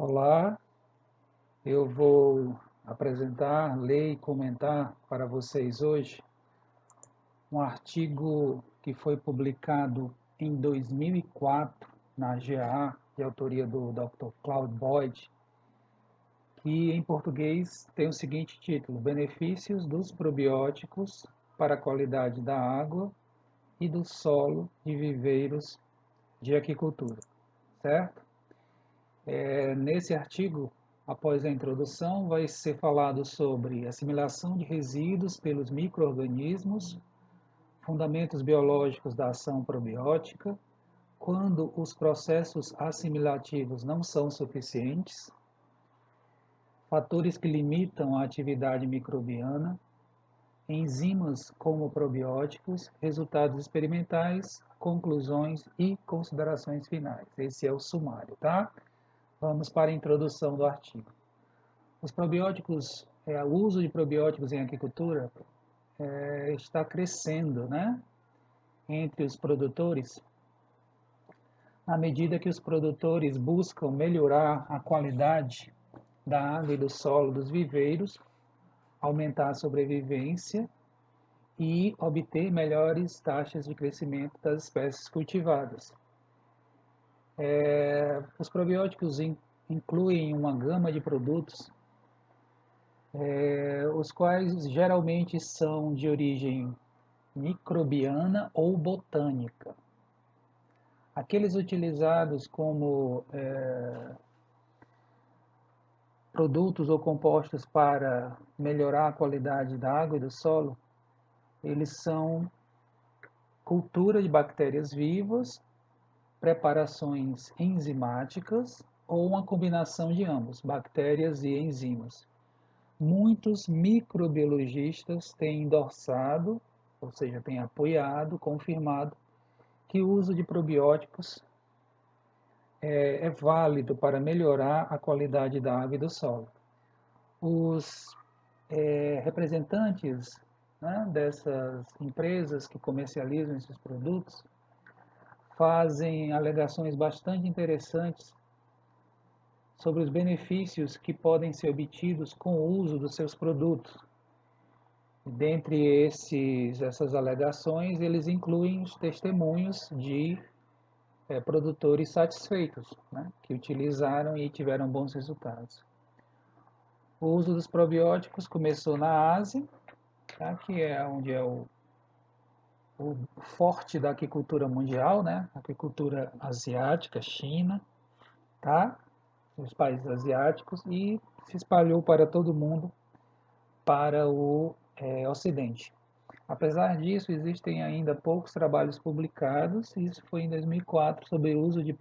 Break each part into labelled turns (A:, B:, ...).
A: Olá, eu vou apresentar, ler e comentar para vocês hoje um artigo que foi publicado em 2004 na GA, de autoria do Dr. Claude Boyd, que em português tem o seguinte título: Benefícios dos probióticos para a qualidade da água e do solo de viveiros de aquicultura, certo? Nesse artigo, após a introdução, vai ser falado sobre assimilação de resíduos pelos micro-organismos, fundamentos biológicos da ação probiótica, quando os processos assimilativos não são suficientes, fatores que limitam a atividade microbiana, enzimas como probióticos, resultados experimentais, conclusões e considerações finais. Esse é o sumário, tá? Vamos para a introdução do artigo. Os probióticos, o uso de probióticos em agricultura está crescendo, né, entre os produtores, à medida que os produtores buscam melhorar a qualidade da água e do solo dos viveiros, aumentar a sobrevivência e obter melhores taxas de crescimento das espécies cultivadas. Os probióticos incluem uma gama de produtos os quais geralmente são de origem microbiana ou botânica. Aqueles utilizados como produtos ou compostos para melhorar a qualidade da água e do solo, eles são cultura de bactérias vivas, preparações enzimáticas ou uma combinação de ambos, bactérias e enzimas. Muitos microbiologistas têm endossado, ou seja, têm apoiado, confirmado, que o uso de probióticos é válido para melhorar a qualidade da água e do solo. Os representantes, né, dessas empresas que comercializam esses produtos fazem alegações bastante interessantes sobre os benefícios que podem ser obtidos com o uso dos seus produtos. Dentre essas alegações, eles incluem os testemunhos de produtores satisfeitos, né, que utilizaram e tiveram bons resultados. O uso dos probióticos começou na Ásia, tá, que é onde é o forte da aquicultura mundial, né, aquicultura asiática, China, tá, os países asiáticos, e se espalhou para todo mundo, para o Ocidente. Apesar disso, existem ainda poucos trabalhos publicados, isso foi em 2004, sobre o uso de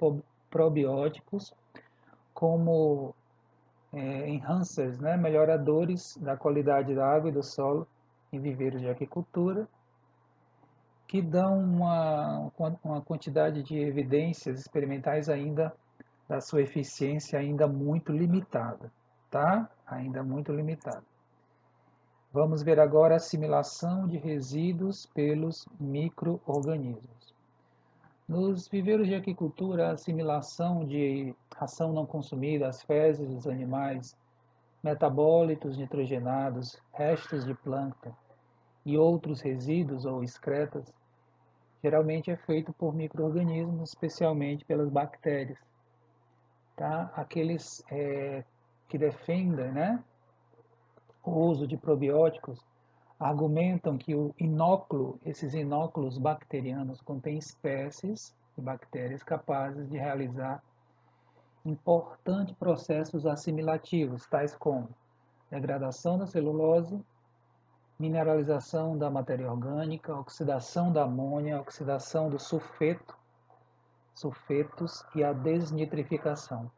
A: probióticos como enhancers, né, melhoradores da qualidade da água e do solo em viveiros de aquicultura, que dão uma quantidade de evidências experimentais ainda da sua eficiência ainda muito limitada, tá? Ainda muito limitada. Vamos ver agora a assimilação de resíduos pelos micro-organismos. Nos viveiros de aquicultura, a assimilação de ração não consumida, as fezes dos animais, metabólitos nitrogenados, restos de plâncton e outros resíduos ou excretas, geralmente é feito por micro-organismos, especialmente pelas bactérias. Tá? Aqueles que defendem, né, o uso de probióticos argumentam que esses inóculos bacterianos contêm espécies de bactérias capazes de realizar importantes processos assimilativos, tais como degradação da celulose, mineralização da matéria orgânica, oxidação da amônia, oxidação do sulfetos e a desnitrificação.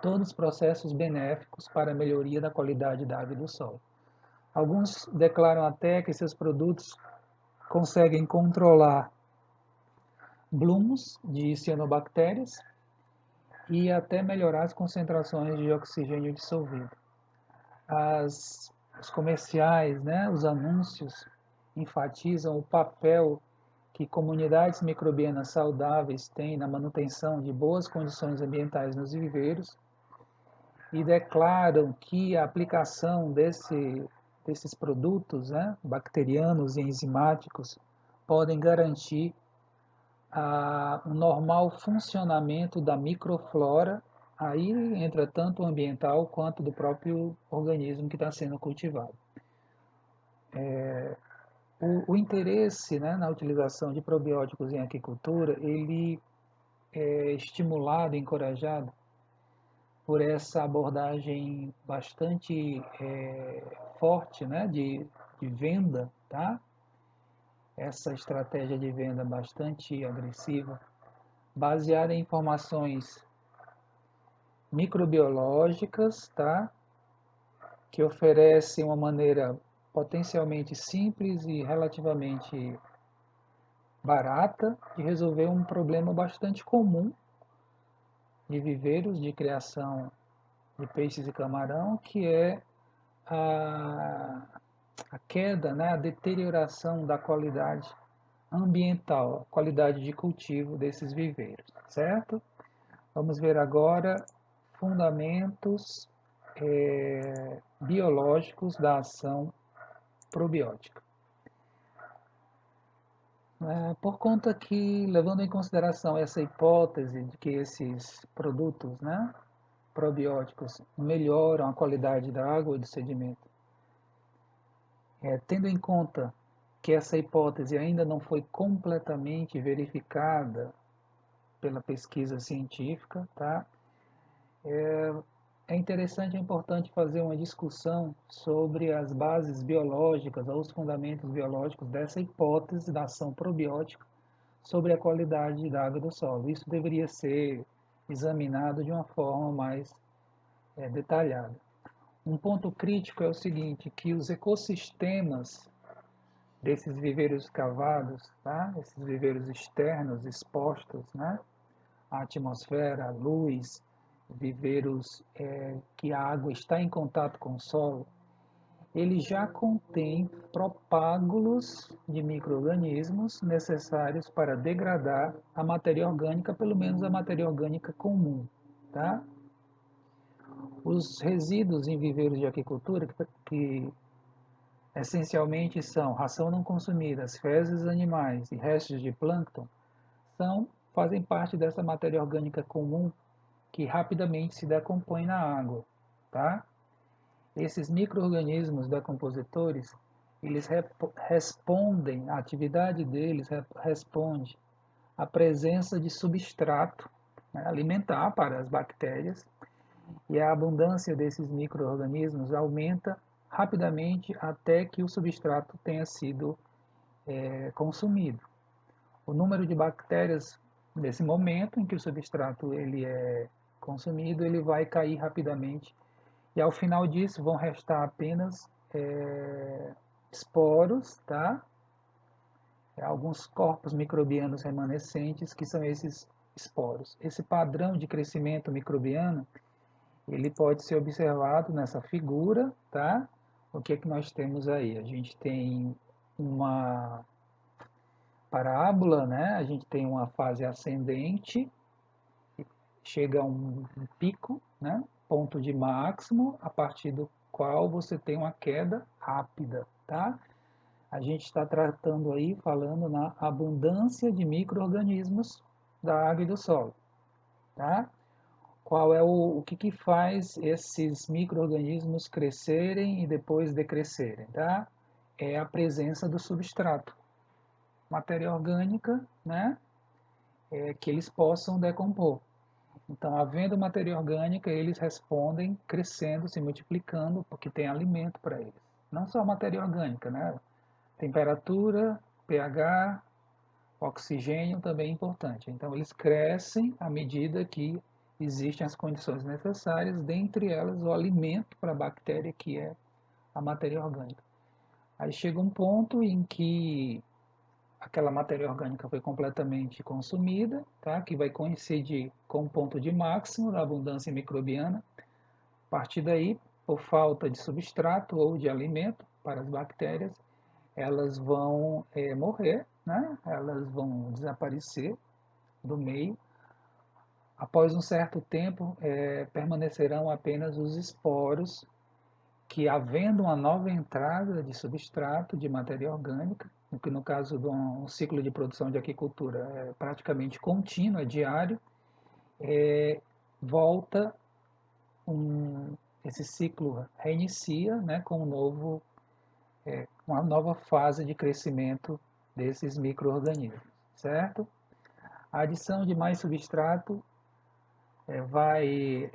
A: Todos processos benéficos para a melhoria da qualidade da água e do solo. Alguns declaram até que seus produtos conseguem controlar blooms de cianobactérias e até melhorar as concentrações de oxigênio dissolvido. Os comerciais, né, os anúncios enfatizam o papel que comunidades microbianas saudáveis têm na manutenção de boas condições ambientais nos viveiros e declaram que a aplicação desses produtos, né, bacterianos e enzimáticos podem garantir um normal funcionamento da microflora, aí entra tanto o ambiental quanto do próprio organismo que está sendo cultivado. O interesse, né, na utilização de probióticos em aquicultura, ele é estimulado, encorajado por essa abordagem bastante forte, né, de venda, tá? Essa estratégia de venda bastante agressiva, baseada em informações microbiológicas, tá? Que oferecem uma maneira potencialmente simples e relativamente barata de resolver um problema bastante comum de viveiros de criação de peixes e camarão, que é a, a queda, né, a deterioração da qualidade ambiental, a qualidade de cultivo desses viveiros, certo? Vamos ver agora fundamentos biológicos da ação probiótica. Por conta que, levando em consideração essa hipótese de que esses produtos, né, probióticos melhoram a qualidade da água e do sedimento, tendo em conta que essa hipótese ainda não foi completamente verificada pela pesquisa científica, tá? É interessante e importante fazer uma discussão sobre as bases biológicas ou os fundamentos biológicos dessa hipótese da ação probiótica sobre a qualidade da água do solo. Isso deveria ser examinado de uma forma mais detalhada. Um ponto crítico é o seguinte, que os ecossistemas desses viveiros cavados, tá? Esses viveiros externos expostos, né? À atmosfera, à luz, viveiros que a água está em contato com o solo, ele já contém propágulos de micro-organismos necessários para degradar a matéria orgânica, pelo menos a matéria orgânica comum, tá? Os resíduos em viveiros de aquicultura, que essencialmente são ração não consumida, fezes animais e restos de plâncton, fazem parte dessa matéria orgânica comum que rapidamente se decompõe na água, tá? Esses micro-organismos decompositores, eles respondem, a atividade deles responde à presença de substrato, né, alimentar para as bactérias, e a abundância desses micro-organismos aumenta rapidamente até que o substrato tenha sido consumido. O número de bactérias nesse momento em que o substrato ele é consumido, ele vai cair rapidamente e ao final disso vão restar apenas esporos, tá? Alguns corpos microbianos remanescentes que são esses esporos. Esse padrão de crescimento microbiano ele pode ser observado nessa figura, tá? O que é que nós temos aí? A gente tem uma parábola, né? A gente tem uma fase ascendente, chega a um pico, né? Ponto de máximo, a partir do qual você tem uma queda rápida, tá? A gente está tratando aí, falando na abundância de micro-organismos da água e do solo, tá? Qual é o que faz esses micro-organismos crescerem e depois decrescerem, tá? É a presença do substrato, matéria orgânica, né? Que eles possam decompor. Então, havendo matéria orgânica, eles respondem crescendo, se multiplicando, porque tem alimento para eles. Não só matéria orgânica, né? Temperatura, pH, oxigênio também é importante. Então, eles crescem à medida que existem as condições necessárias, dentre elas o alimento para a bactéria, que é a matéria orgânica. Aí chega um ponto em que aquela matéria orgânica foi completamente consumida, tá? Que vai coincidir com o ponto de máximo da abundância microbiana. A partir daí, por falta de substrato ou de alimento para as bactérias, elas vão morrer, né? Elas vão desaparecer do meio, Após um certo tempo, permanecerão apenas os esporos, que havendo uma nova entrada de substrato, de matéria orgânica, que no caso de um ciclo de produção de aquicultura é praticamente contínuo, é diário, volta esse ciclo reinicia, né, com uma nova fase de crescimento desses micro-organismos, certo? A adição de mais substrato vai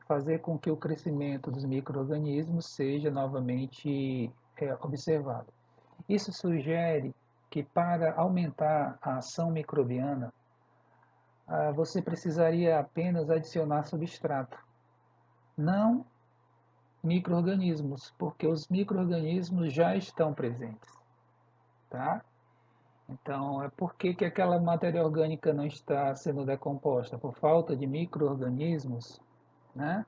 A: fazer com que o crescimento dos micro-organismos seja novamente observado. Isso sugere que para aumentar a ação microbiana, você precisaria apenas adicionar substrato, não micro-organismos, porque os micro-organismos já estão presentes, tá? Então, por que aquela matéria orgânica não está sendo decomposta? Por falta de micro-organismos, né?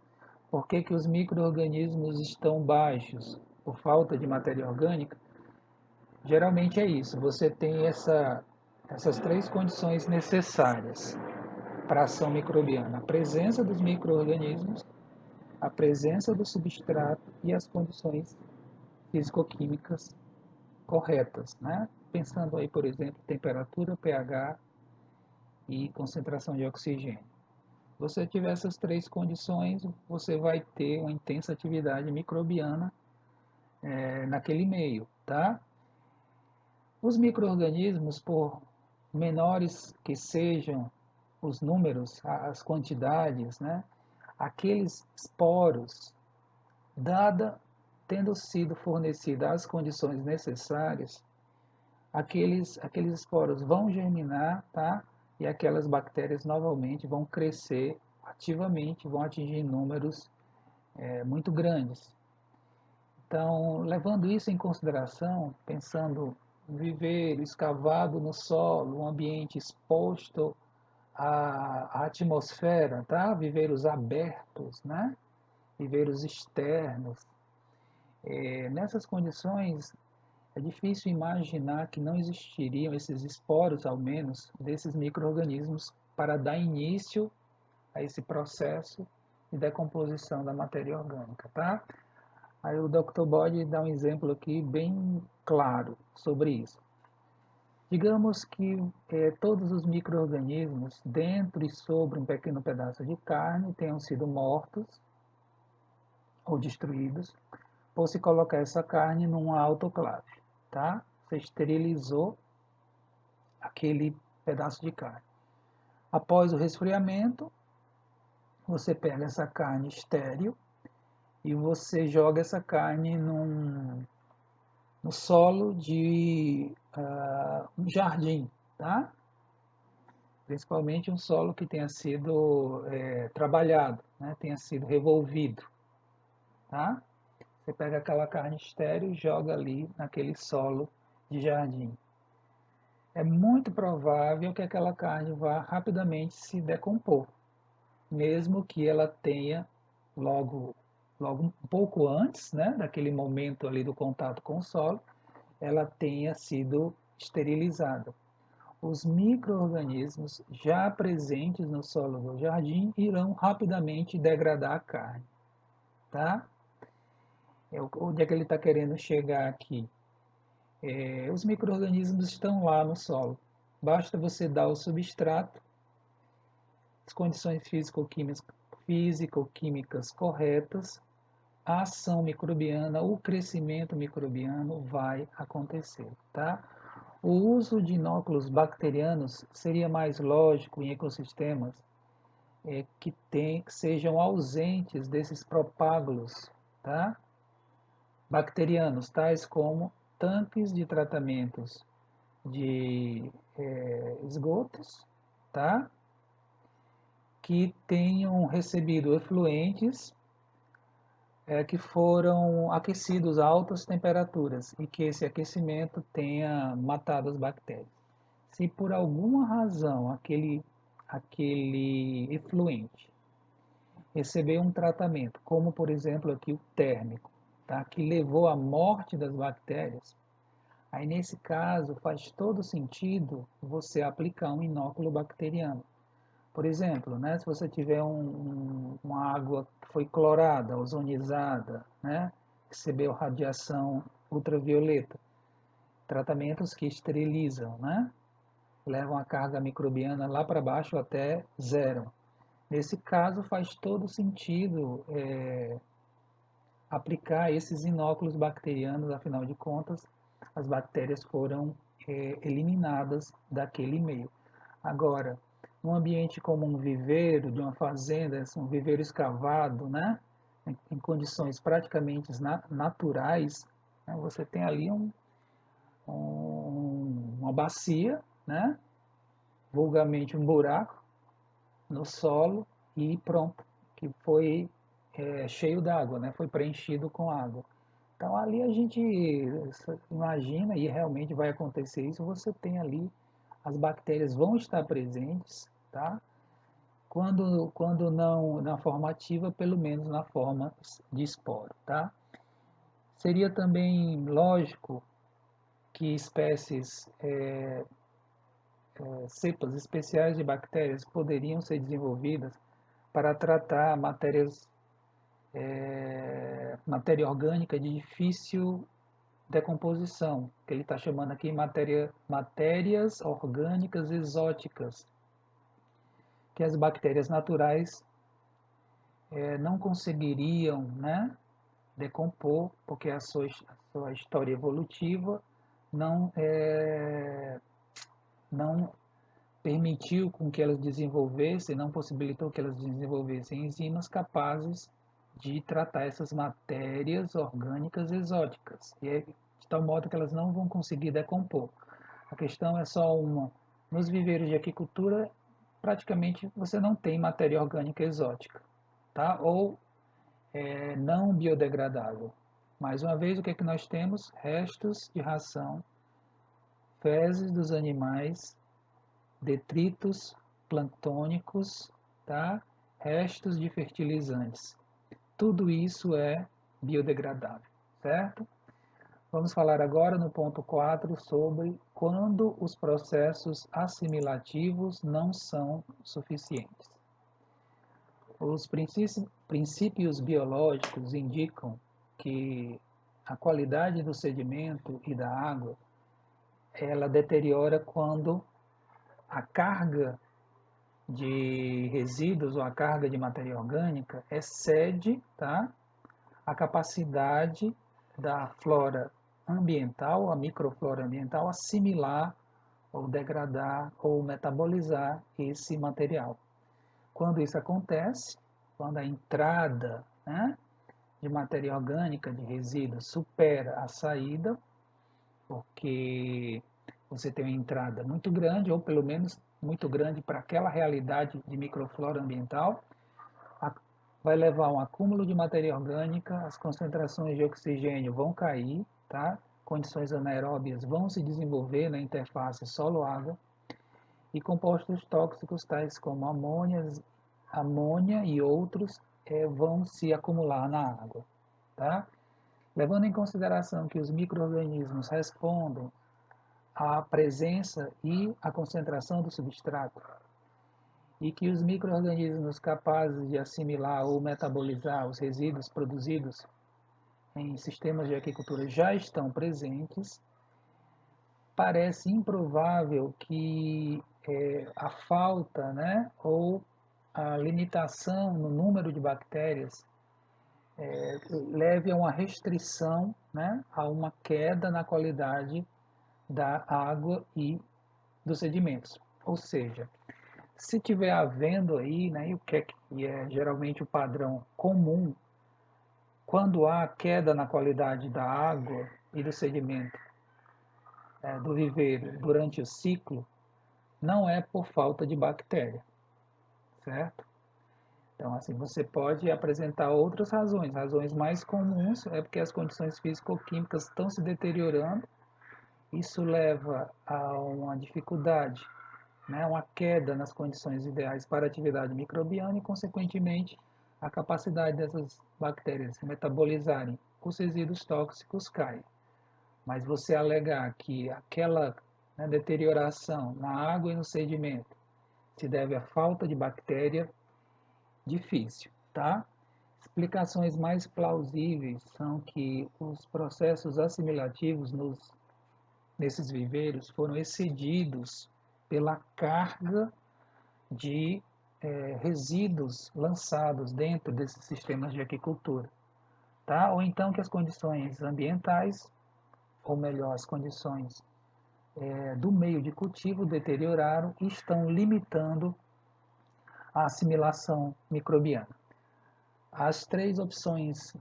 A: Por que os micro-organismos estão baixos? Por falta de matéria orgânica? Geralmente é isso, você tem essas três condições necessárias para a ação microbiana: a presença dos micro-organismos, a presença do substrato e as condições físico-químicas corretas, né? Pensando aí, por exemplo, temperatura, pH e concentração de oxigênio. Se você tiver essas três condições, você vai ter uma intensa atividade microbiana naquele meio, tá? Os micro-organismos, por menores que sejam os números, as quantidades, né? Aqueles esporos, tendo sido fornecidas as condições necessárias, aqueles esporos vão germinar, tá? E aquelas bactérias novamente vão crescer ativamente, vão atingir números muito grandes. Então, levando isso em consideração, pensando em viver escavado no solo, um ambiente exposto à atmosfera, tá? Viveiros abertos, né? Viveiros externos. Nessas condições, é difícil imaginar que não existiriam esses esporos, ao menos, desses micro-organismos para dar início a esse processo de decomposição da matéria orgânica, tá? Aí o Dr. Bode dá um exemplo aqui bem claro sobre isso. Digamos que todos os micro-organismos dentro e sobre um pequeno pedaço de carne tenham sido mortos ou destruídos por se colocar essa carne numa autoclave, tá? Você esterilizou aquele pedaço de carne. Após o resfriamento, você pega essa carne estéril e você joga essa carne no solo de um jardim, tá? Principalmente um solo que tenha sido trabalhado, né? Tenha sido revolvido, tá? Você pega aquela carne estéril e joga ali naquele solo de jardim. É muito provável que aquela carne vá rapidamente se decompor, mesmo que ela tenha logo um pouco antes, né, daquele momento ali do contato com o solo, ela tenha sido esterilizada. Os micro-organismos já presentes no solo do jardim irão rapidamente degradar a carne, tá? Onde é que ele está querendo chegar aqui? Os micro-organismos estão lá no solo. Basta você dar o substrato, as condições físico-químicas corretas, a ação microbiana, o crescimento microbiano vai acontecer, tá? O uso de inóculos bacterianos seria mais lógico em ecossistemas que sejam ausentes desses propágulos, tá? Bacterianos, tais como tanques de tratamentos de esgotos, tá? Que tenham recebido efluentes que foram aquecidos a altas temperaturas e que esse aquecimento tenha matado as bactérias. Se por alguma razão aquele efluente receber um tratamento, como por exemplo aqui o térmico, tá? Que levou à morte das bactérias, aí nesse caso faz todo sentido você aplicar um inóculo bacteriano, Por exemplo, né, se você tiver uma água que foi clorada, ozonizada, né, recebeu radiação ultravioleta, tratamentos que esterilizam, né, levam a carga microbiana lá para baixo até zero. Nesse caso, faz todo sentido aplicar esses inóculos bacterianos, afinal de contas, as bactérias foram eliminadas daquele meio. Agora, num ambiente como um viveiro de uma fazenda, um viveiro escavado, né, em condições praticamente naturais, né, você tem ali uma bacia, né, vulgarmente um buraco no solo e pronto, que foi cheio d'água, né, foi preenchido com água. Então ali a gente imagina, e realmente vai acontecer isso, você tem ali, as bactérias vão estar presentes, tá? Quando não na forma ativa, pelo menos na forma de esporo, tá? Seria também lógico que espécies, cepas especiais de bactérias poderiam ser desenvolvidas para tratar matéria orgânica de difícil decomposição, que ele está chamando aqui matérias orgânicas exóticas, que as bactérias naturais não conseguiriam, né, decompor, porque a sua história evolutiva não, não permitiu com que elas desenvolvessem, não possibilitou que elas desenvolvessem enzimas capazes de tratar essas matérias orgânicas exóticas, e é de tal modo que elas não vão conseguir decompor. A questão é só uma. Nos viveiros de aquicultura, praticamente você não tem matéria orgânica exótica, tá? Ou não biodegradável. Mais uma vez, o que é que nós temos? Restos de ração, fezes dos animais, detritos planctônicos, tá? Restos de fertilizantes. Tudo isso é biodegradável, certo? Vamos falar agora no ponto 4 sobre quando os processos assimilativos não são suficientes. Os princípios biológicos indicam que a qualidade do sedimento e da água ela deteriora quando a carga de resíduos ou a carga de matéria orgânica excede, tá, a capacidade da flora ambiental, a microflora ambiental, assimilar ou degradar ou metabolizar esse material. Quando isso acontece, quando a entrada, né, de matéria orgânica, de resíduos, supera a saída, porque você tem uma entrada muito grande, ou pelo menos muito grande para aquela realidade de microflora ambiental, vai levar a um acúmulo de matéria orgânica, as concentrações de oxigênio vão cair, tá? Condições anaeróbias vão se desenvolver na interface solo-água, e compostos tóxicos tais como amônia e outros vão se acumular na água, tá? Levando em consideração que os micro-organismos respondem à presença e à concentração do substrato, e que os micro-organismos capazes de assimilar ou metabolizar os resíduos produzidos em sistemas de aquicultura já estão presentes, parece improvável que a falta, né, ou a limitação no número de bactérias leve a uma restrição, né, a uma queda na qualidade da água e dos sedimentos. Ou seja, se tiver havendo aí, né, o que é geralmente o padrão comum, quando há queda na qualidade da água e do sedimento do viveiro durante o ciclo, não é por falta de bactéria, certo? Então, assim, você pode apresentar outras razões. Razões mais comuns é porque as condições físico-químicas estão se deteriorando. Isso leva a uma dificuldade, né, uma queda nas condições ideais para a atividade microbiana e, consequentemente, a capacidade dessas bactérias metabolizarem os resíduos tóxicos cai. Mas você alegar que aquela, né, deterioração na água e no sedimento se deve à falta de bactéria difícil, tá? Explicações mais plausíveis são que os processos assimilativos nesses viveiros foram excedidos pela carga de resíduos lançados dentro desses sistemas de aquicultura, tá? Ou então que as condições ambientais, ou melhor, as condições do meio de cultivo deterioraram e estão limitando a assimilação microbiana. As três opções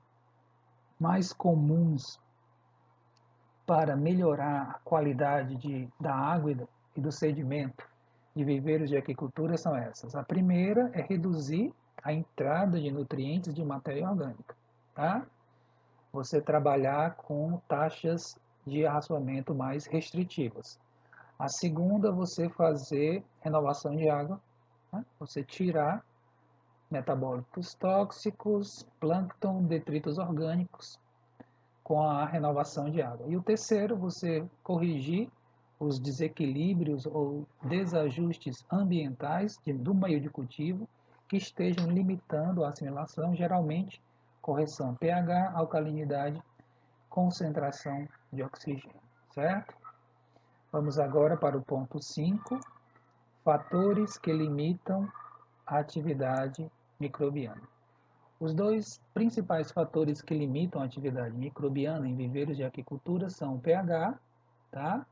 A: mais comuns para melhorar a qualidade da água e do sedimento de viveiros de aquicultura são essas. A primeira é reduzir a entrada de nutrientes de matéria orgânica, tá? Você trabalhar com taxas de arraçoamento mais restritivas. A segunda, você fazer renovação de água, né? Você tirar metabólitos tóxicos, plâncton, detritos orgânicos com a renovação de água. E o terceiro, você corrigir os desequilíbrios ou desajustes ambientais do meio de cultivo que estejam limitando a assimilação, geralmente correção pH, alcalinidade, concentração de oxigênio, certo? Vamos agora para o ponto 5, fatores que limitam a atividade microbiana. Os dois principais fatores que limitam a atividade microbiana em viveiros de aquicultura são o pH, tá?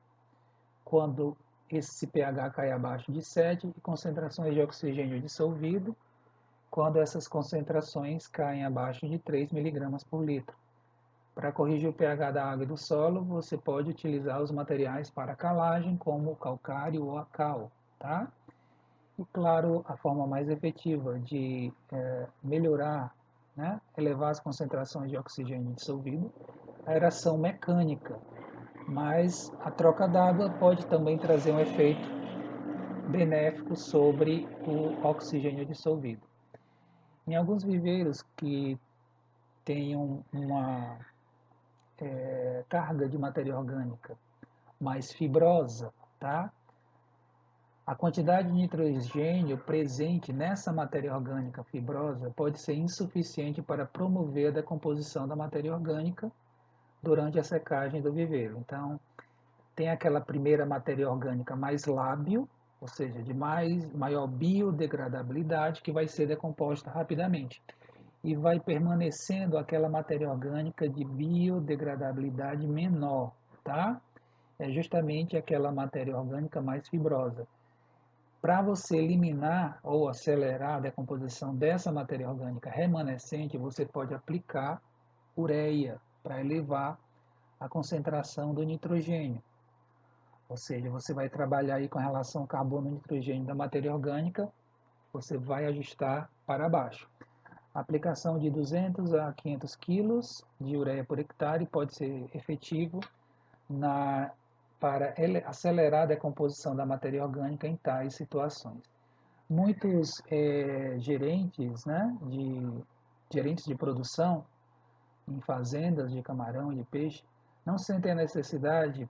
A: Quando esse pH cai abaixo de 7, e concentrações de oxigênio dissolvido, quando essas concentrações caem abaixo de 3 mg por litro. Para corrigir o pH da água e do solo, você pode utilizar os materiais para calagem, como o calcário ou a cal, tá? E claro, a forma mais efetiva de melhorar, né, elevar as concentrações de oxigênio dissolvido, a aeração mecânica, mas a troca d'água pode também trazer um efeito benéfico sobre o oxigênio dissolvido. Em alguns viveiros que tenham uma carga de matéria orgânica mais fibrosa, tá? A quantidade de nitrogênio presente nessa matéria orgânica fibrosa pode ser insuficiente para promover a decomposição da matéria orgânica durante a secagem do viveiro. Então, tem aquela primeira matéria orgânica mais lábil, ou seja, de maior biodegradabilidade, que vai ser decomposta rapidamente. E vai permanecendo aquela matéria orgânica de biodegradabilidade menor, tá? É justamente aquela matéria orgânica mais fibrosa. Para você eliminar ou acelerar a decomposição dessa matéria orgânica remanescente, você pode aplicar ureia para elevar a concentração do nitrogênio. Ou seja, você vai trabalhar aí com a relação carbono-nitrogênio da matéria orgânica, você vai ajustar para baixo. A aplicação de 200 a 500 kg de ureia por hectare pode ser efetivo para acelerar a decomposição da matéria orgânica em tais situações. Muitos gerentes, né, gerentes de produção em fazendas de camarão e de peixe não sentem a necessidade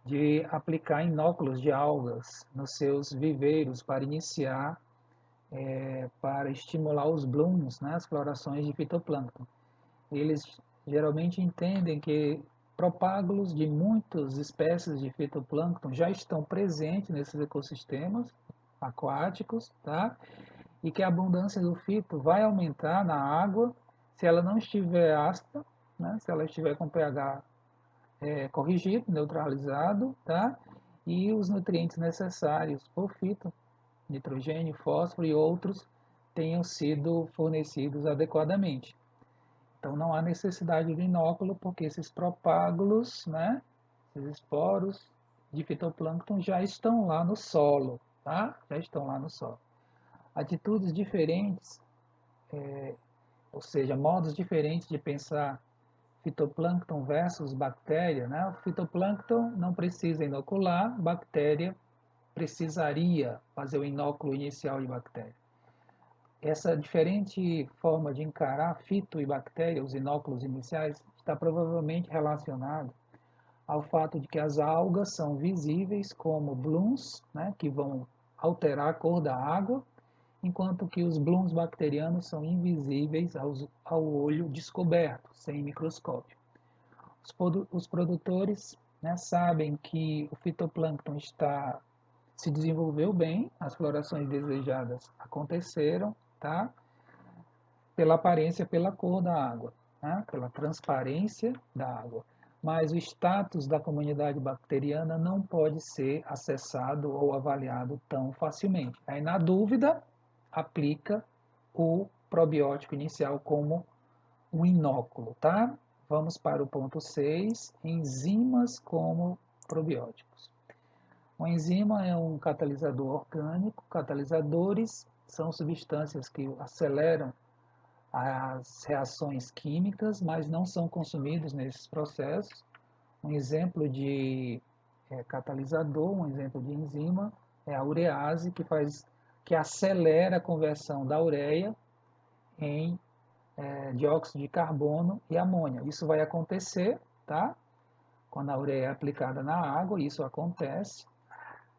A: de aplicar inóculos de algas nos seus viveiros para iniciar, para estimular os blooms, né, as florações de fitoplâncton. Eles geralmente entendem que propágulos de muitas espécies de fitoplâncton já estão presentes nesses ecossistemas aquáticos, tá? E que a abundância do fito vai aumentar na água se ela não estiver ácida, né? Se ela estiver com pH corrigido, neutralizado, tá? E os nutrientes necessários por fito, nitrogênio, fósforo e outros, tenham sido fornecidos adequadamente. Então não há necessidade de inóculo, porque esses propágulos, né, esses esporos de fitoplâncton já estão lá no solo, tá? Já estão lá no solo. Atitudes diferentes, ou seja, modos diferentes de pensar fitoplâncton versus bactéria, né? O fitoplâncton não precisa inocular, bactéria precisaria fazer o inóculo inicial de bactéria. Essa diferente forma de encarar fito e bactéria, os inóculos iniciais, está provavelmente relacionado ao fato de que as algas são visíveis como blooms, né, que vão alterar a cor da água, enquanto que os blooms bacterianos são invisíveis ao olho descoberto, sem microscópio. Os produtores, né, sabem que o fitoplâncton se desenvolveu bem, as florações desejadas aconteceram, tá? Pela aparência, pela cor da água, né? Pela transparência da água. Mas o status da comunidade bacteriana não pode ser acessado ou avaliado tão facilmente. Aí, na dúvida, aplica o probiótico inicial como um inóculo, tá? Vamos para o ponto 6, enzimas como probióticos. O enzima é um catalisador orgânico. Catalisadores são substâncias que aceleram as reações químicas, mas não são consumidos nesses processos. Um exemplo de catalisador, um exemplo de enzima, é a urease, que acelera a conversão da ureia em dióxido de carbono e amônia. Isso vai acontecer, tá? Quando a ureia é aplicada na água, isso acontece,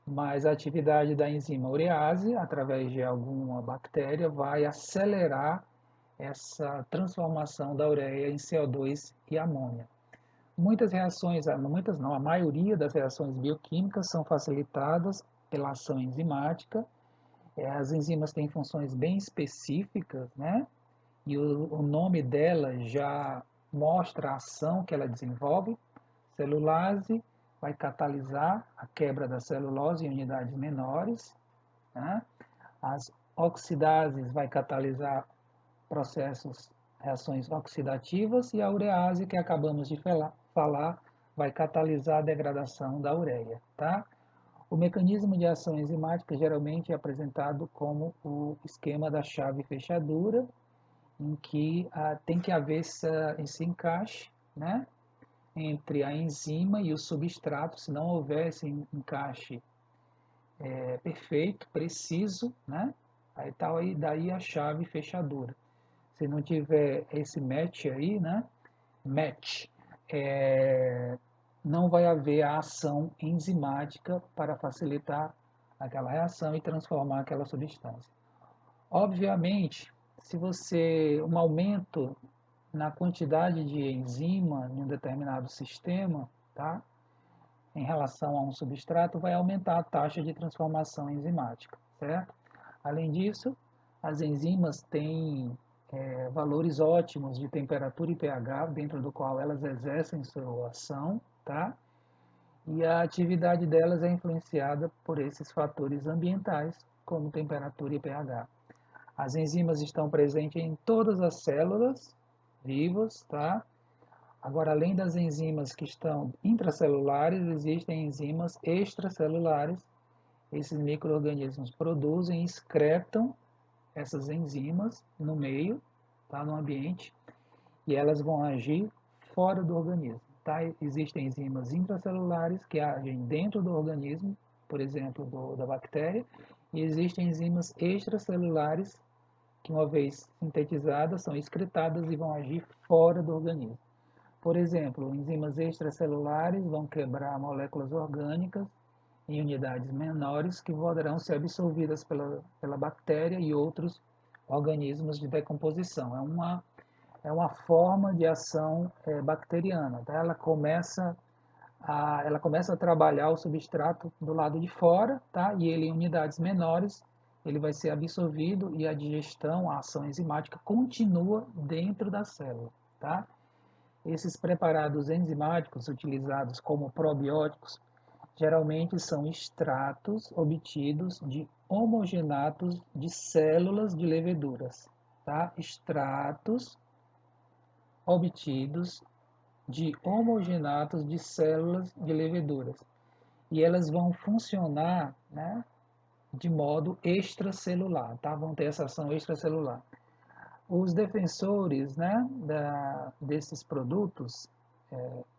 A: mas a atividade da enzima urease, através de alguma bactéria, vai acelerar essa transformação da ureia em CO2 e amônia. Muitas reações, muitas não, a maioria das reações bioquímicas são facilitadas pela ação enzimática. As enzimas têm funções bem específicas, né? E o nome dela já mostra a ação que ela desenvolve. Celulase vai catalisar a quebra da celulose em unidades menores, né? As oxidases vai catalisar reações oxidativas, e a urease, que acabamos de falar, vai catalisar a degradação da ureia, tá? O mecanismo de ação enzimática geralmente é apresentado como o esquema da chave fechadura, em que tem que haver esse encaixe, né, entre a enzima e o substrato. Se não houver esse encaixe perfeito, preciso, né, daí a chave fechadura. Se não tiver esse match aí, né, não vai haver a ação enzimática para facilitar aquela reação e transformar aquela substância. Obviamente, se um aumento na quantidade de enzima em um determinado sistema, tá, em relação a um substrato, vai aumentar a taxa de transformação enzimática, certo? Além disso, as enzimas têm valores ótimos de temperatura e pH, dentro do qual elas exercem sua ação, tá? E a atividade delas é influenciada por esses fatores ambientais, como temperatura e pH. As enzimas estão presentes em todas as células vivas, tá? Agora, além das enzimas que estão intracelulares, existem enzimas extracelulares. Esses micro-organismos produzem e excretam essas enzimas no meio, tá? No ambiente, e elas vão agir fora do organismo, tá? Existem enzimas intracelulares que agem dentro do organismo, por exemplo, da bactéria, e existem enzimas extracelulares que, uma vez sintetizadas, são excretadas e vão agir fora do organismo. Por exemplo, enzimas extracelulares vão quebrar moléculas orgânicas em unidades menores que poderão ser absorvidas pela bactéria e outros organismos de decomposição. É uma forma de ação bacteriana, tá? Ela começa a trabalhar o substrato do lado de fora, tá? E ele, em unidades menores, ele vai ser absorvido, e a digestão, a ação enzimática continua dentro da célula, tá? Esses preparados enzimáticos utilizados como probióticos geralmente são extratos obtidos de homogenatos de células de leveduras, tá? Extratos obtidos de homogenatos de células de leveduras. E elas vão funcionar, né, de modo extracelular, tá? Vão ter essa ação extracelular. Os defensores, né, desses produtos,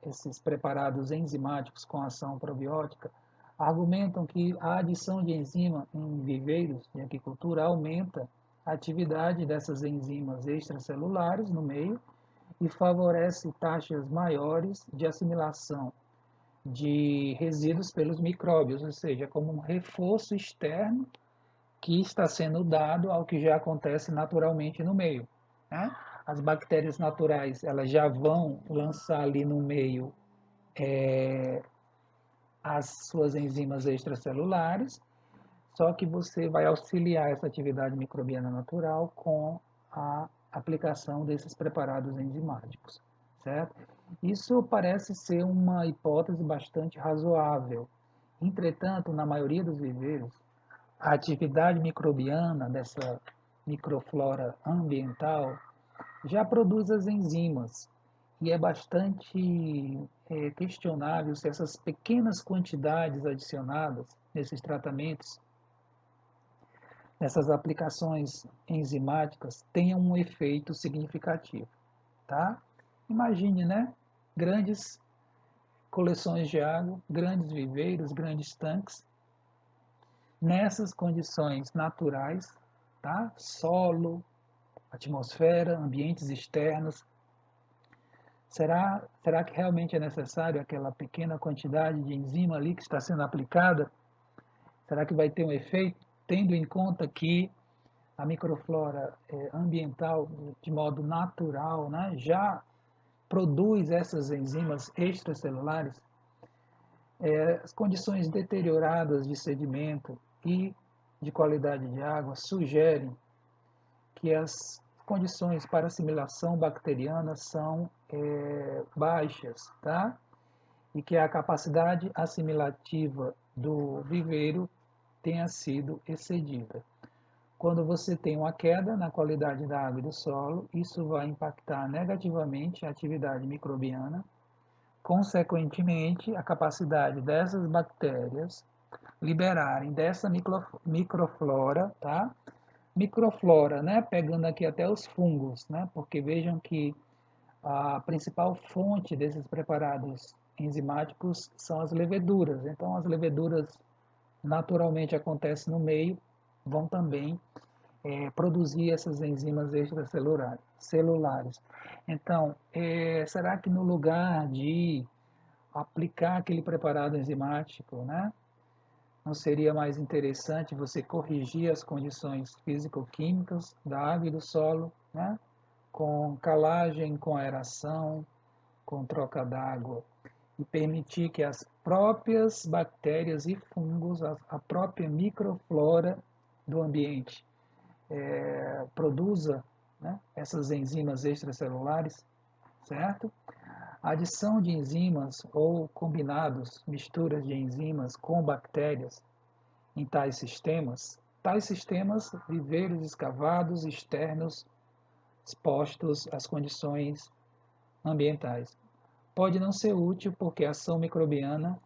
A: esses preparados enzimáticos com ação probiótica, argumentam que a adição de enzima em viveiros de aquicultura aumenta a atividade dessas enzimas extracelulares no meio e favorece taxas maiores de assimilação de resíduos pelos micróbios, ou seja, como um reforço externo que está sendo dado ao que já acontece naturalmente no meio, né? As bactérias naturais, elas já vão lançar ali no meio as suas enzimas extracelulares, só que você vai auxiliar essa atividade microbiana natural com a aplicação desses preparados enzimáticos, certo? Isso parece ser uma hipótese bastante razoável. Entretanto, na maioria dos viveiros, a atividade microbiana dessa microflora ambiental já produz as enzimas e é bastante questionável se essas pequenas quantidades adicionadas nesses tratamentos, nessas aplicações enzimáticas, tenham um efeito significativo, tá? Imagine, né? Grandes coleções de água, grandes viveiros, grandes tanques, nessas condições naturais, tá? Solo, atmosfera, ambientes externos. Será que realmente é necessário aquela pequena quantidade de enzima ali que está sendo aplicada? Será que vai ter um efeito, tendo em conta que a microflora ambiental, de modo natural, né, já produz essas enzimas extracelulares? As condições deterioradas de sedimento e de qualidade de água sugerem que as condições para assimilação bacteriana são baixas, tá? E que a capacidade assimilativa do viveiro tenha sido excedida. Quando você tem uma queda na qualidade da água e do solo, isso vai impactar negativamente a atividade microbiana, consequentemente, a capacidade dessas bactérias liberarem dessa microflora, tá? Microflora, né? Pegando aqui até os fungos, né? Porque vejam que a principal fonte desses preparados enzimáticos são as leveduras. Então, as leveduras naturalmente acontecem no meio, vão também produzir essas enzimas extracelulares. Então, será que no lugar de aplicar aquele preparado enzimático, né, não seria mais interessante você corrigir as condições físico-químicas da água e do solo, né, com calagem, com aeração, com troca d'água, e permitir que as próprias bactérias e fungos, a própria microflora do ambiente, produza, né, essas enzimas extracelulares, certo? A adição de enzimas ou combinados, misturas de enzimas com bactérias em tais sistemas, viveiros escavados externos expostos às condições ambientais. Pode não ser útil porque a ação microbiana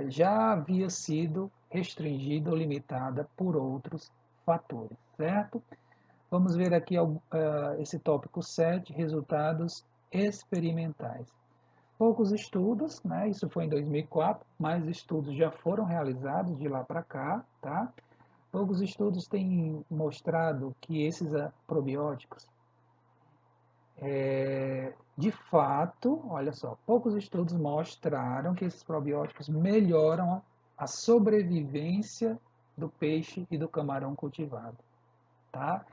A: já havia sido restringida ou limitada por outros fatores, certo? Vamos ver aqui esse tópico 7, resultados experimentais. Poucos estudos, né? Isso foi em 2004, mais estudos já foram realizados de lá para cá, tá? Poucos estudos têm mostrado que esses probióticos, de fato, olha só, poucos estudos mostraram que esses probióticos melhoram a sobrevivência do peixe e do camarão cultivado, tá?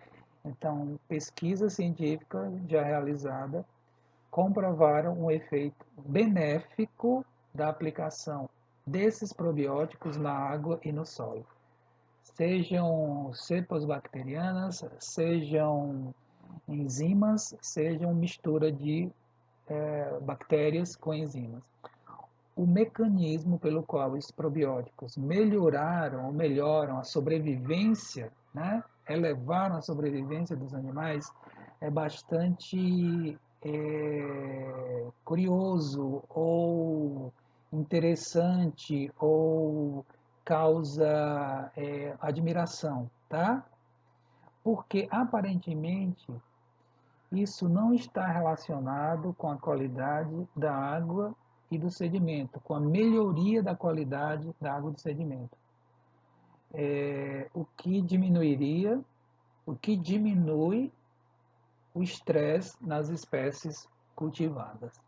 A: Então, pesquisa científica já realizada comprovaram um efeito benéfico da aplicação desses probióticos na água e no solo. Sejam cepas bacterianas, sejam enzimas, sejam mistura de bactérias com enzimas. O mecanismo pelo qual esses probióticos melhoraram ou melhoram a sobrevivência, né, elevaram a sobrevivência dos animais, é bastante curioso ou interessante ou causa admiração, tá? Porque aparentemente isso não está relacionado com a qualidade da água e do sedimento, com a melhoria da qualidade da água e do sedimento. O que diminui o estresse nas espécies cultivadas.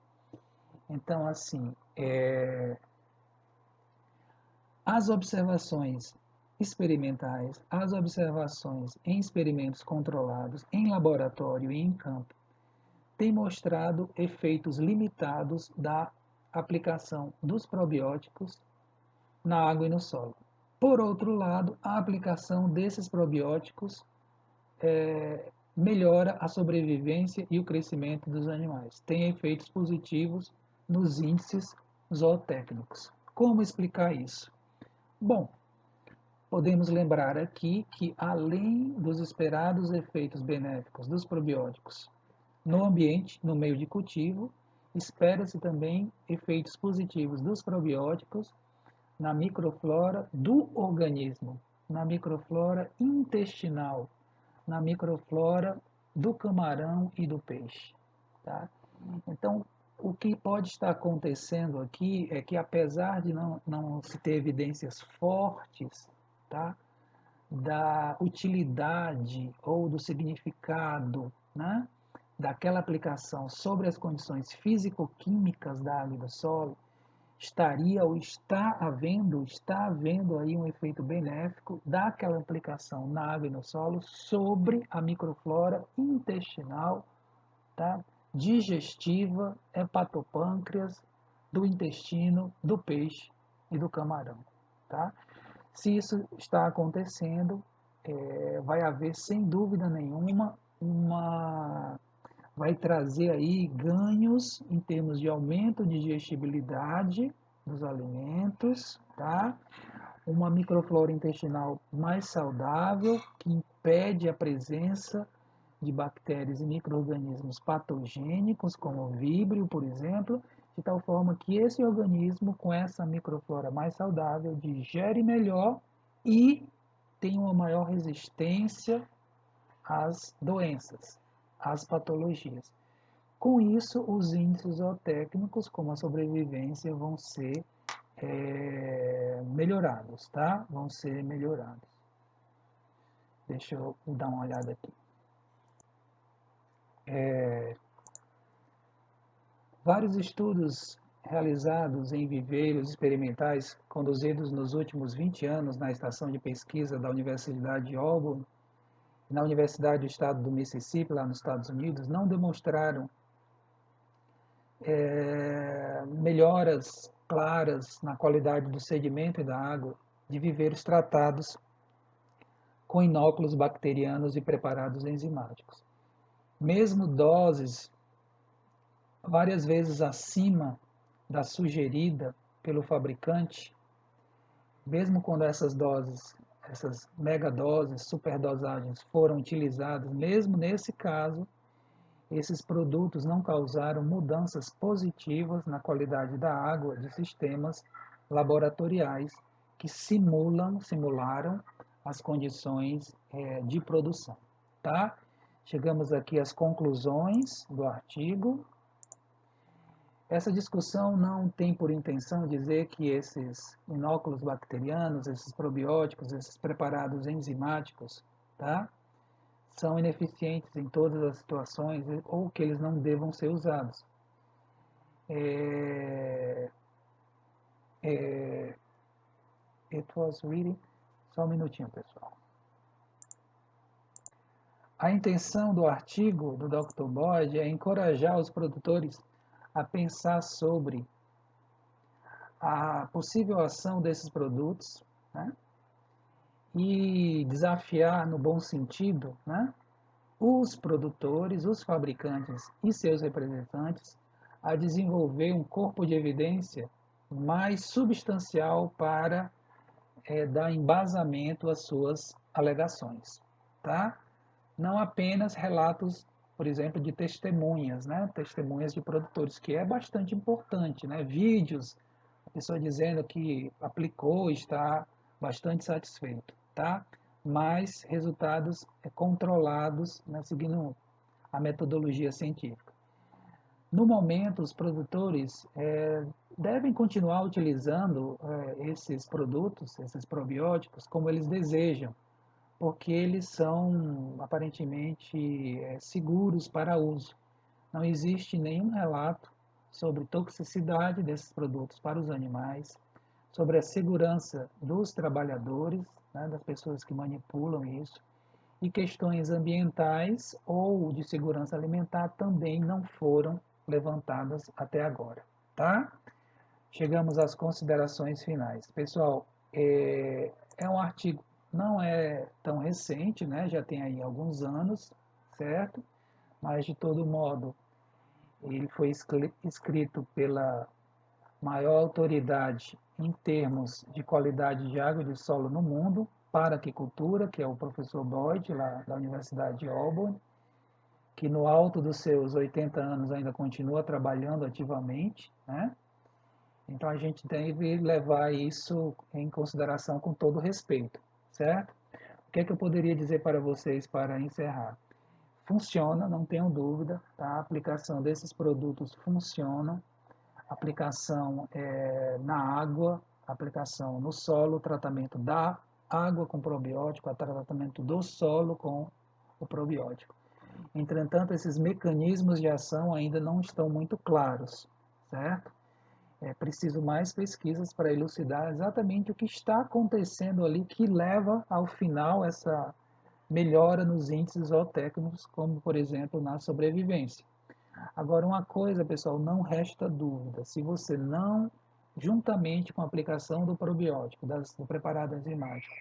A: Então, assim, As observações experimentais, as observações em experimentos controlados, em laboratório e em campo, têm mostrado efeitos limitados da aplicação dos probióticos na água e no solo. Por outro lado, a aplicação desses probióticos melhora a sobrevivência e o crescimento dos animais. Tem efeitos positivos nos índices zootécnicos. Como explicar isso? Bom, podemos lembrar aqui que, além dos esperados efeitos benéficos dos probióticos no ambiente, no meio de cultivo, espera-se também efeitos positivos dos probióticos na microflora do organismo, na microflora intestinal, na microflora do camarão e do peixe. Tá? Então, o que pode estar acontecendo aqui é que, apesar de não se ter evidências fortes, tá, da utilidade ou do significado, né, daquela aplicação sobre as condições físico-químicas da água e do solo, estaria ou está havendo aí um efeito benéfico daquela aplicação na água e no solo sobre a microflora intestinal, tá? Digestiva, hepatopâncreas, do intestino, do peixe e do camarão. Tá? Se isso está acontecendo, vai haver, sem dúvida nenhuma, vai trazer aí ganhos em termos de aumento de digestibilidade dos alimentos, tá? Uma microflora intestinal mais saudável, que impede a presença de bactérias e micro-organismos patogênicos, como o víbrio, por exemplo, de tal forma que esse organismo, com essa microflora mais saudável, digere melhor e tem uma maior resistência às doenças, às patologias. Com isso, os índices zootécnicos, como a sobrevivência, vão ser melhorados, tá? Vão ser melhorados. Deixa eu dar uma olhada aqui. Vários estudos realizados em viveiros experimentais conduzidos nos últimos 20 anos na estação de pesquisa da Universidade de Auburn, na Universidade do Estado do Mississippi, lá nos Estados Unidos, não demonstraram melhoras claras na qualidade do sedimento e da água de viveiros tratados com inóculos bacterianos e preparados enzimáticos. Mesmo doses várias vezes acima da sugerida pelo fabricante, mesmo quando essas doses, essas megadoses, superdosagens foram utilizadas, mesmo nesse caso, esses produtos não causaram mudanças positivas na qualidade da água de sistemas laboratoriais que simularam as condições de produção. Tá? Chegamos aqui às conclusões do artigo. Essa discussão não tem por intenção dizer que esses inóculos bacterianos, esses probióticos, esses preparados enzimáticos, tá? São ineficientes em todas as situações ou que eles não devam ser usados. It was really... Só um minutinho, pessoal. A intenção do artigo do Dr. Boyd é encorajar os produtores a pensar sobre a possível ação desses produtos, né? E desafiar, no bom sentido, né, os produtores, os fabricantes e seus representantes a desenvolver um corpo de evidência mais substancial para dar embasamento às suas alegações, tá? Não apenas relatos, por exemplo, de testemunhas, né? Testemunhas de produtores, que é bastante importante, né? Vídeos, a pessoa dizendo que aplicou e está bastante satisfeito, tá? Mas resultados controlados, né? Seguindo a metodologia científica. No momento, os produtores devem continuar utilizando esses produtos, esses probióticos, como eles desejam, porque eles são aparentemente seguros para uso. Não existe nenhum relato sobre toxicidade desses produtos para os animais, sobre a segurança dos trabalhadores, né, das pessoas que manipulam isso, e questões ambientais ou de segurança alimentar também não foram levantadas até agora, tá? Chegamos às considerações finais. Pessoal, é um artigo, não é tão recente, né? Já tem aí alguns anos, certo? Mas, de todo modo, ele foi escrito pela maior autoridade em termos de qualidade de água e de solo no mundo para a aquicultura, que é o professor Boyd, lá da Universidade de Auburn, que no alto dos seus 80 anos ainda continua trabalhando ativamente, né? Então a gente deve levar isso em consideração com todo respeito, certo? O que é que eu poderia dizer para vocês para encerrar? Funciona, não tenham dúvida, tá? A aplicação desses produtos funciona, aplicação na água, aplicação no solo, tratamento da água com probiótico, tratamento do solo com o probiótico. Entretanto, esses mecanismos de ação ainda não estão muito claros, certo? É preciso mais pesquisas para elucidar exatamente o que está acontecendo ali que leva ao final essa melhora nos índices zootécnicos, como por exemplo na sobrevivência. Agora, uma coisa, pessoal, não resta dúvida: se você não, juntamente com a aplicação do probiótico, do preparado enzimático,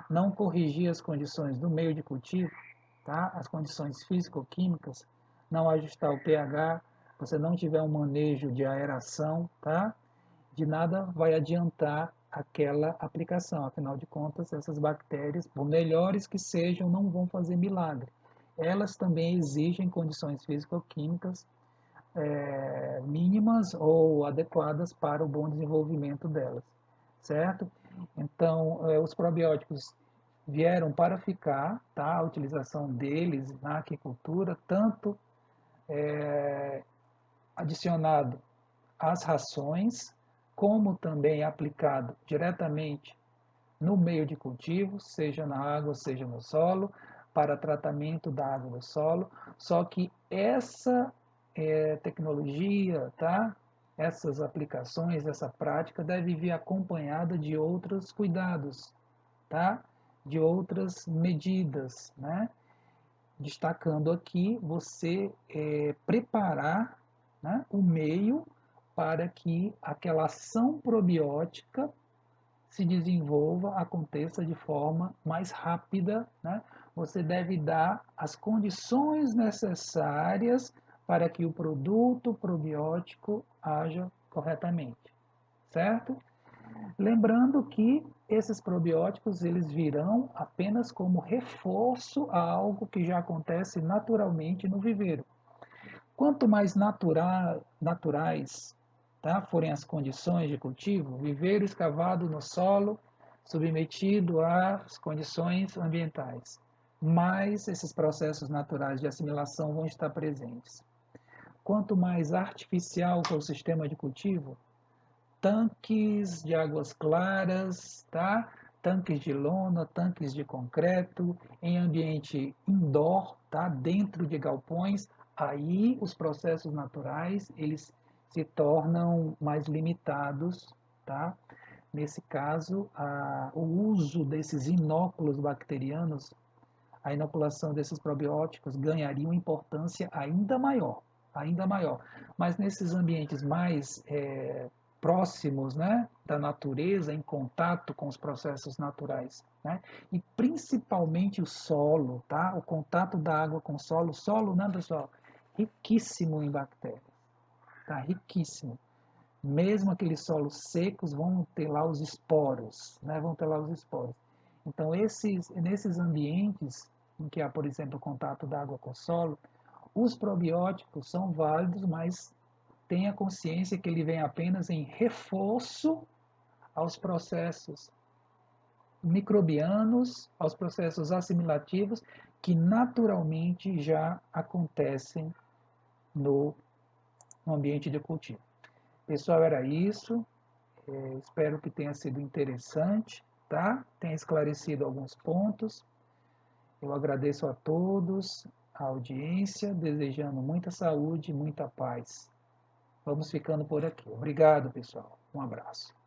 A: não corrigir as condições do meio de cultivo, tá? As condições físico-químicas, não ajustar o pH, você não tiver um manejo de aeração, tá? De nada vai adiantar aquela aplicação. Afinal de contas, essas bactérias, por melhores que sejam, não vão fazer milagre. Elas também exigem condições físico-químicas mínimas ou adequadas para o bom desenvolvimento delas, certo? Então, os probióticos vieram para ficar, tá? A utilização deles na aquicultura, tanto adicionado às rações, como também aplicado diretamente no meio de cultivo, seja na água, seja no solo, para tratamento da água do solo. Só que essa tecnologia, tá? Essas aplicações, essa prática deve vir acompanhada de outros cuidados, tá? De outras medidas, né? Destacando aqui você preparar, né, o meio para que aquela ação probiótica se desenvolva, aconteça de forma mais rápida, né? Você deve dar as condições necessárias para que o produto probiótico haja corretamente, certo? Lembrando que esses probióticos eles virão apenas como reforço a algo que já acontece naturalmente no viveiro. Quanto mais naturais, tá, forem as condições de cultivo, viveiro escavado no solo, submetido às condições ambientais, mais esses processos naturais de assimilação vão estar presentes. Quanto mais artificial for o sistema de cultivo, tanques de águas claras, tá? Tanques de lona, tanques de concreto, em ambiente indoor, tá? Dentro de galpões, aí os processos naturais eles se tornam mais limitados, tá? Nesse caso, o uso desses inóculos bacterianos, a inoculação desses probióticos ganharia uma importância ainda maior, ainda maior. Mas nesses ambientes mais próximos, né, da natureza, em contato com os processos naturais, né, e principalmente o solo, tá? O contato da água com o solo, né, pessoal, riquíssimo em bactérias, tá? Riquíssimo. Mesmo aqueles solos secos vão ter lá os esporos, né? Vão ter lá os esporos. Então, nesses ambientes em que há, por exemplo, o contato da água com o solo, os probióticos são válidos, mas tenha consciência que ele vem apenas em reforço aos processos microbianos, aos processos assimilativos que naturalmente já acontecem no ambiente de cultivo. Pessoal, era isso. Espero que tenha sido interessante, tá? Tenha esclarecido alguns pontos. Eu agradeço a todos, a audiência, desejando muita saúde e muita paz. Vamos ficando por aqui. Obrigado, pessoal. Um abraço.